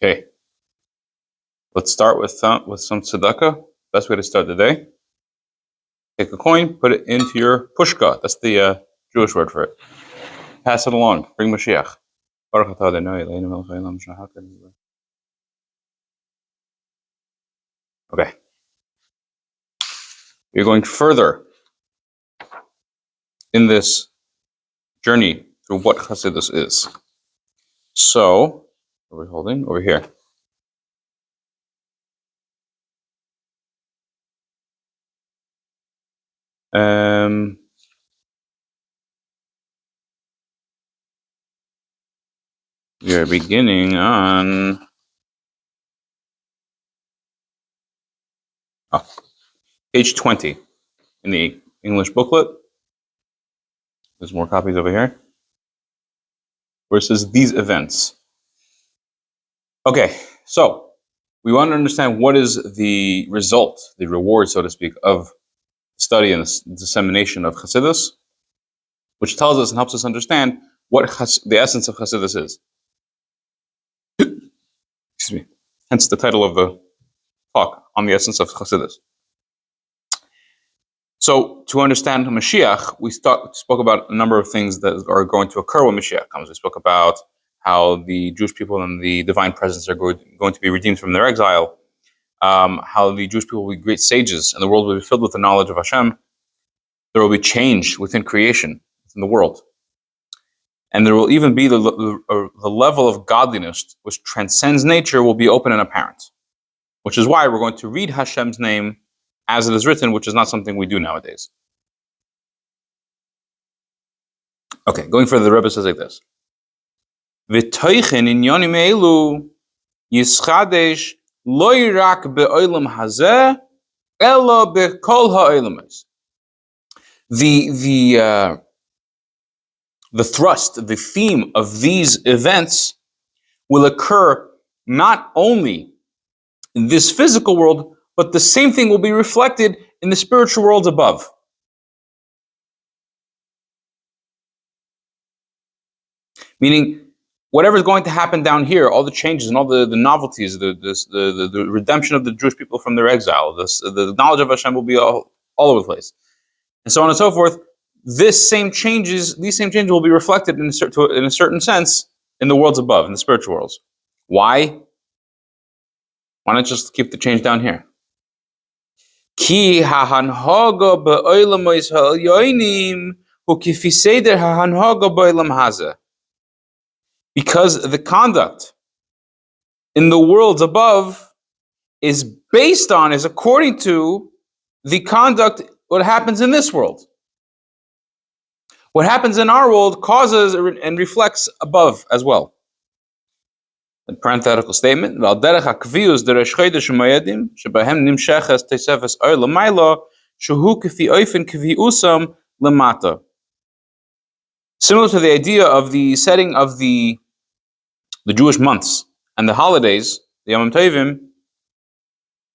Okay, let's start with some tzedakah. Best way to start the day. Take a coin, put it into your pushka. That's the Jewish word for it. Pass it along. Bring Mashiach. Okay. You're going further in this journey through what Chassidus is. So, what are we holding? Over here. We are beginning on page 20 in the English booklet. There's more copies over here. Where it says these events. Okay, so we want to understand what is the result, the reward, so to speak, of study and dissemination of Chassidus, which tells us and helps us understand what the essence of Chassidus is. Excuse me. Hence the title of the talk, on the essence of Chassidus. So, to understand Mashiach, we spoke about a number of things that are going to occur when Mashiach comes. We spoke about how the Jewish people and the divine presence are going to be redeemed from their exile, how the Jewish people will be great sages, and the world will be filled with the knowledge of Hashem. There will be change within creation, within the world. And there will even be the level of godliness which transcends nature will be open and apparent, which is why we're going to read Hashem's name as it is written, which is not something we do nowadays. Okay, going further, the Rebbe says like this. V'toichin in yonim elu yischadesh lo yirak be'olam hazeh elo be'kol ha'olamis. The thrust, the theme of these events will occur not only in this physical world, but the same thing will be reflected in the spiritual worlds above. Meaning, whatever's going to happen down here, all the changes and all the novelties, the redemption of the Jewish people from their exile, the knowledge of Hashem will be all over the place, and so on and so forth. These same changes will be reflected in a certain sense in the worlds above, in the spiritual worlds. Why? Why not just keep the change down here? Ki hahanhaga be'olamis ha'elyonim hu kifi seder hahanhaga be'olam hazeh. Because the conduct in the worlds above is according to the conduct, what happens in this world. What happens in our world causes and reflects above as well. A parenthetical statement. Similar to the idea of the setting of the Jewish months and the holidays, the Yom Tovim,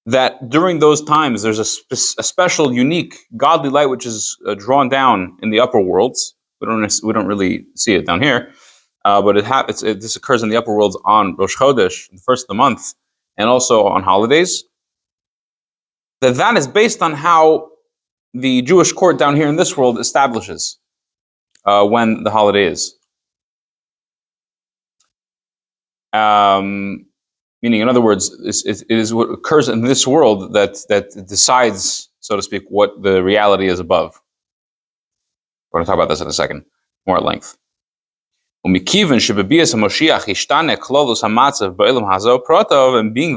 that during those times there's a special, unique, godly light which is drawn down in the upper worlds. We don't really see it down here, but this occurs in the upper worlds on Rosh Chodesh, the first of the month, and also on holidays. That is based on how the Jewish court down here in this world establishes when the holiday is. Meaning, in other words, it is what occurs in this world that decides, so to speak, what the reality is above. We're going to talk about this in a second, more at length. And being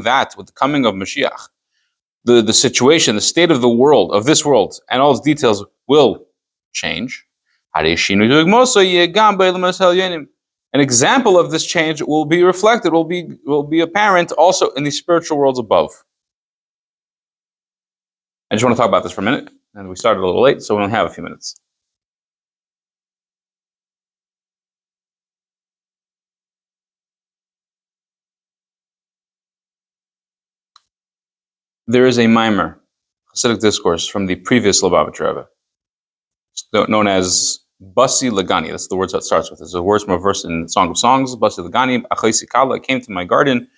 that, with the coming of Mashiach, the situation, the state of the world, of this world, and all its details will change. An example of this change will be reflected, will be apparent also in the spiritual worlds above. I just want to talk about this for a minute, and we started a little late, so we only have a few minutes. There is a mimer, Hasidic discourse from the previous Lubavitcher Rebbe, known as Basi Lagani. That's the words that starts with. It's a words from a verse in Song of Songs. Basi Lagani, Achai Sikala, came to my garden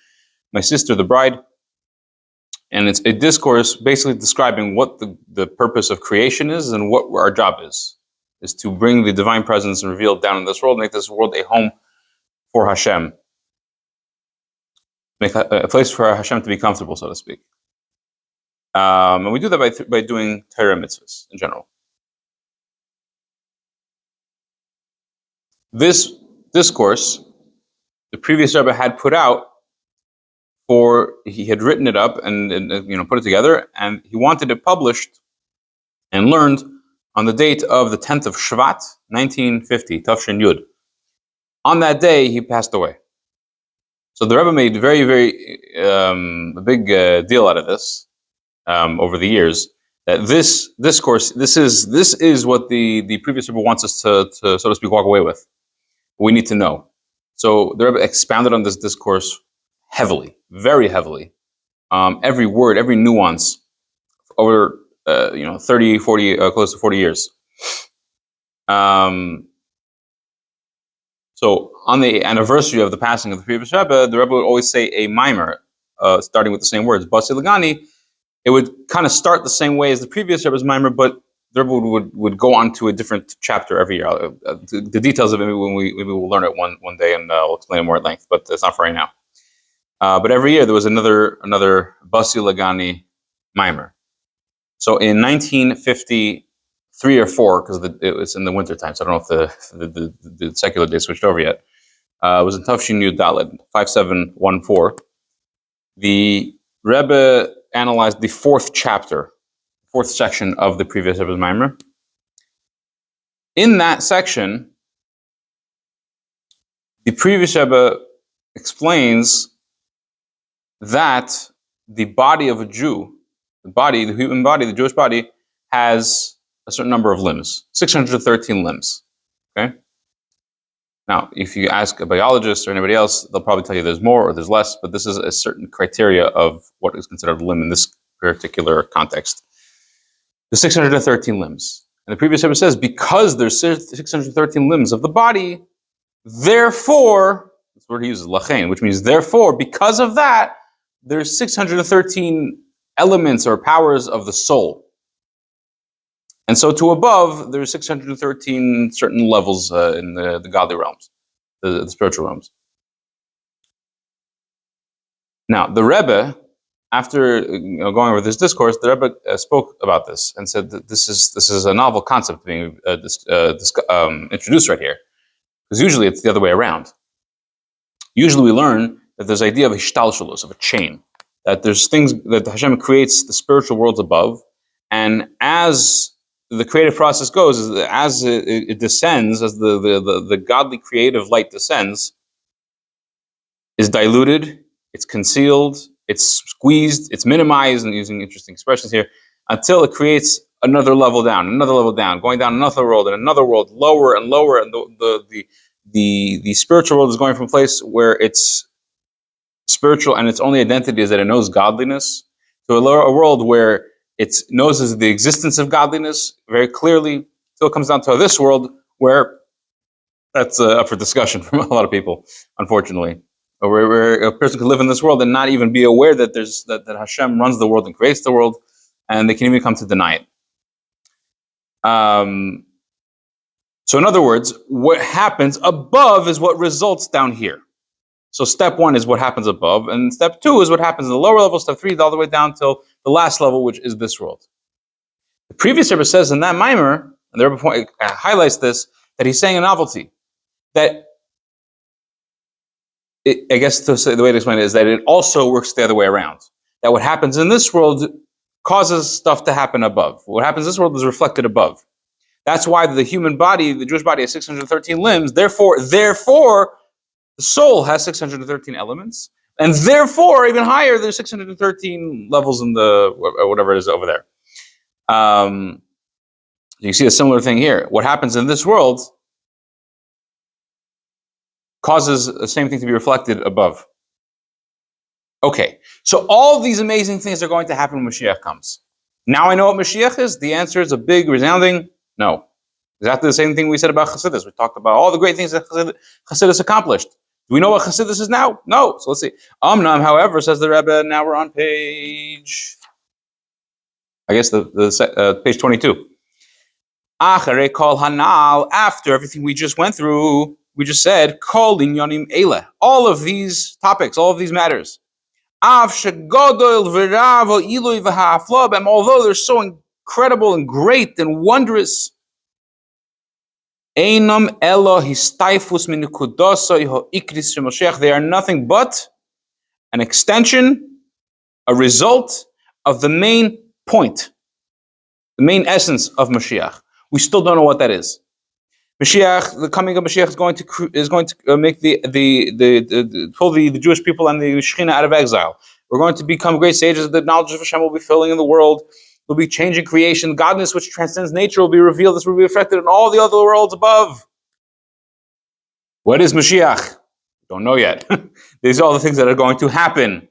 my sister, the bride. And it's a discourse basically describing what the purpose of creation is and what our job is to bring the divine presence and reveal it down in this world, make this world a home for Hashem, make a place for Hashem to be comfortable, so to speak. And we do that by doing Torah mitzvahs in general. This discourse, the previous Rebbe had put out, he had written it up and put it together, and he wanted it published and learned on the date of the 10th of Shvat, 1950, Tafshin Yud. On that day, he passed away. So the Rebbe made very, very a big deal out of this over the years. That this discourse, this is what the previous Rebbe wants us to so to speak walk away with. We need to know. So the Rebbe expounded on this discourse heavily, very heavily. Every word, every nuance, over 30, 40, close to 40 years. So on the anniversary of the passing of the previous Rebbe, the Rebbe would always say a mimer, starting with the same words, Basi Lagani. It would kind of start the same way as the previous Rebbe's mimer, but the Rebbe would go on to a different chapter every year. The details of it, maybe we'll learn it one day, and we'll explain it more at length, but it's not for right now. But every year there was another Basi Lagani mimer. So in 1953 or 4, because it was in the winter time, so I don't know if the secular day switched over yet. It was in Tafshin Yud Daled, 5714. The Rebbe analyzed the fourth section of the previous Rebbe's mimer. In that section, the previous Rebbe explains that the body of a Jew, the human body, the Jewish body, has a certain number of limbs, 613 limbs. Okay. Now, if you ask a biologist or anybody else, they'll probably tell you there's more or there's less, but this is a certain criteria of what is considered a limb in this particular context. The 613 limbs. And the previous Rebbe says, because there's 613 limbs of the body, therefore, that's the word he uses, lachein, which means therefore, because of that, there's 613 elements or powers of the soul. And so to above, there's 613 certain levels in the godly realms, the spiritual realms. Now, the Rebbe, after going over this discourse, the Rebbe spoke about this and said that this is a novel concept being introduced right here, because usually it's the other way around. Usually we learn that there's the idea of a shtalshalos, of a chain, that there's things that Hashem creates the spiritual worlds above, and as the creative process goes, as it descends, as the godly creative light descends, is diluted, it's concealed, it's squeezed, it's minimized, and using interesting expressions here, until it creates another level down, going down another world, and another world, lower and lower, and the spiritual world is going from a place where it's spiritual and its only identity is that it knows godliness, to a world where it knows the existence of godliness very clearly, till it comes down to this world where that's up for discussion from a lot of people, unfortunately. Where a person can live in this world and not even be aware that that Hashem runs the world and creates the world, and they can even come to deny it. So in other words, what happens above is what results down here. So step 1 is what happens above, and step 2 is what happens in the lower level, step 3 all the way down till the last level, which is this world. The previous Rebbe says in that mimer, and the Rebbe highlights this, that he's saying a novelty, that I guess the way to explain it is that it also works the other way around. That what happens in this world causes stuff to happen above. What happens in this world is reflected above. That's why the human body, the Jewish body, has 613 limbs. Therefore, the soul has 613 elements, and therefore, even higher, there's 613 levels in the whatever it is over there. You see a similar thing here. What happens in this world causes the same thing to be reflected above. Okay, so all these amazing things are going to happen when Mashiach comes. Now I know what Mashiach is. The answer is a big, resounding no. Exactly the same thing we said about Chassidus. We talked about all the great things that Chassidus accomplished. Do we know what Chassidus is now? No. So let's see. Amnam, however, says the Rebbe. Now we're on page, I guess page 22. Acharei kol hanal. After everything we just went through, we just said kol inyanim eile. All of these topics, all of these matters. Av shegodol v'ravo ilui v'ha'aflobem. Although they're so incredible and great and wondrous. Einam elo histaifus minukudosoi ho'ikris shemoshiach. They are nothing but an extension, a result of the main point, the main essence of Mashiach. We still don't know what that is. Mashiach, the coming of Mashiach is going to make pull the Jewish people and the Shekhinah out of exile. We're going to become great sages. The knowledge of Hashem will be filling in the world. Will be changing creation. Godness, which transcends nature, will be revealed. This will be reflected in all the other worlds above. What is Mashiach? Don't know yet. These are all the things that are going to happen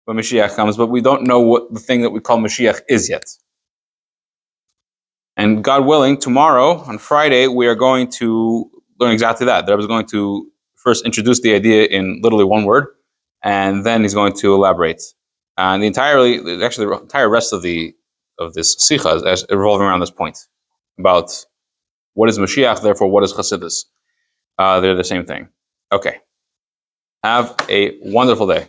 when Mashiach comes, but we don't know what the thing that we call Mashiach is yet. And God willing, tomorrow, on Friday, we are going to learn exactly that. The Rebbe is going to first introduce the idea in literally one word, and then he's going to elaborate. And the entire rest of this Sikha is revolving around this point about what is Mashiach, therefore what is Chassidus. They're the same thing. Okay. Have a wonderful day.